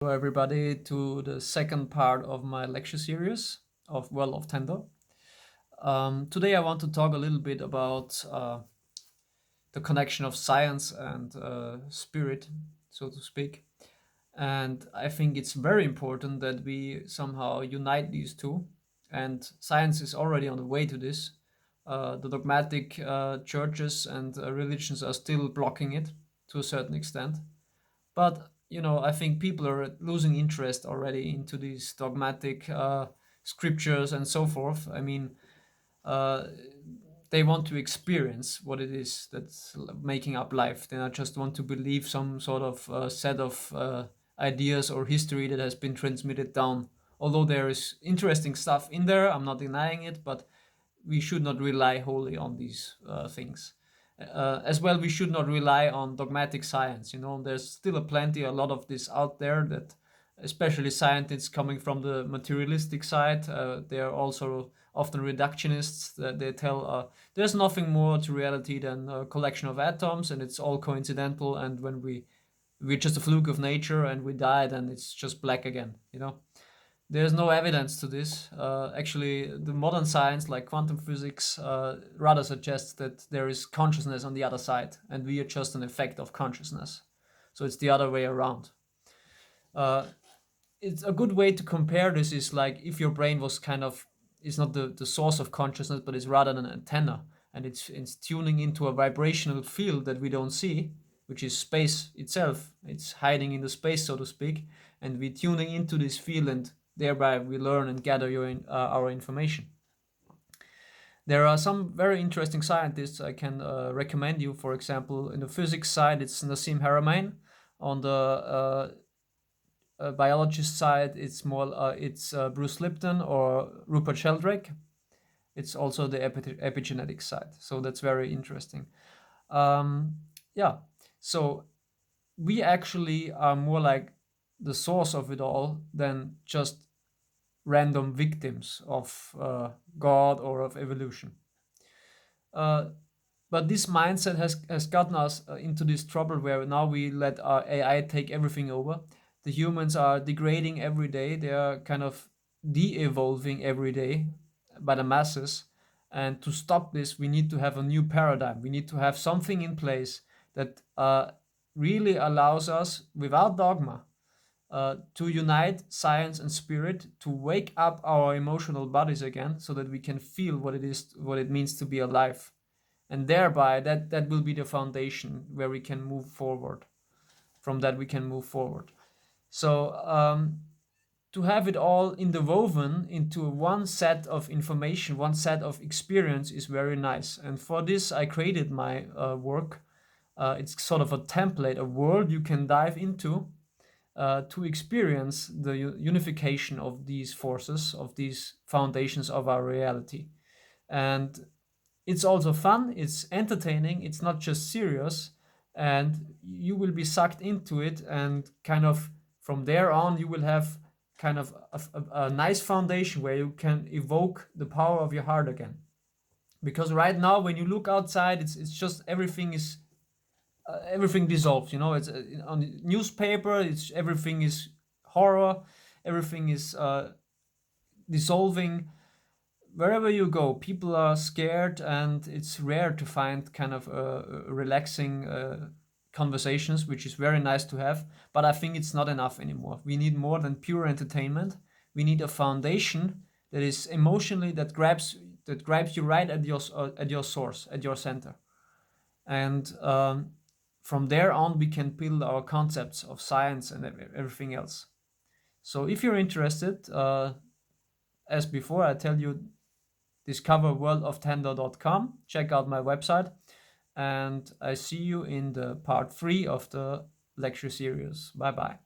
Hello, everybody, to the second part of my lecture series of World of Tender. Today, I want to talk a little bit about the connection of science and spirit, so to speak. And I think it's very important that we somehow unite these two. And science is already on the way to this. The dogmatic churches and religions are still blocking it to a certain extent. But I think people are losing interest already into these dogmatic scriptures and so forth. I mean, uh, they want to experience what it is that's making up life. They not just want to believe some sort of set of ideas or history that has been transmitted down. Although there is interesting stuff in there, I'm not denying it, but we should not rely wholly on these things. As well, we should not rely on dogmatic science. There's still a lot of this out there that, especially scientists coming from the materialistic side, they are also often reductionists. That they tell there's nothing more to reality than a collection of atoms, and it's all coincidental. And when we're just a fluke of nature, and we die, then it's just black again. There's no evidence to this. Actually, the modern science, like quantum physics, rather suggests that there is consciousness on the other side, and we are just an effect of consciousness. So it's the other way around. Uh, it's a good way to compare this is like if your brain was is not the source of consciousness, but is rather an antenna, and it's tuning into a vibrational field that we don't see, which is space itself. It's hiding in the space, so to speak, and we're tuning into this field, and thereby we learn and gather our information. There are some very interesting scientists I can recommend you. For example, in the physics side, it's Nassim Haramein. On the biologist side, it's Bruce Lipton or Rupert Sheldrake. It's also the epigenetic side, so that's very interesting. Yeah, so we actually are more like the source of it all than just random victims of God or of evolution. Uh, but this mindset has gotten us into this trouble where now we let our AI take everything over. The humans are degrading every day. They are kind of de-evolving every day by the masses. And to stop this, we need to have a new paradigm. We need to have something in place that really allows us, without dogma, to unite science and spirit, to wake up our emotional bodies again, so that we can feel what it means to be alive, and thereby that will be the foundation where we can move forward. From that we can move forward. So to have it all interwoven into one set of information, one set of experience is very nice. And for this, I created my work. It's sort of a template, a world you can dive into to experience the unification of these forces, of these foundations of our reality. And it's also fun, it's entertaining, it's not just serious, and you will be sucked into it, and kind of from there on, you will have kind of a nice foundation where you can evoke the power of your heart again. Because right now, when you look outside, it's just everything dissolves. It's on the newspaper. It's everything is horror. Everything is dissolving. Wherever you go, people are scared, and it's rare to find kind of relaxing conversations, which is very nice to have. But I think it's not enough anymore. We need more than pure entertainment. We need a foundation that is emotionally that grabs you right at your source, at your center, and from there on we can build our concepts of science and everything else. So if you're interested, as before, I tell you, discover worldoftender.com, check out my website, and I see you in the part 3 of the lecture series. Bye bye.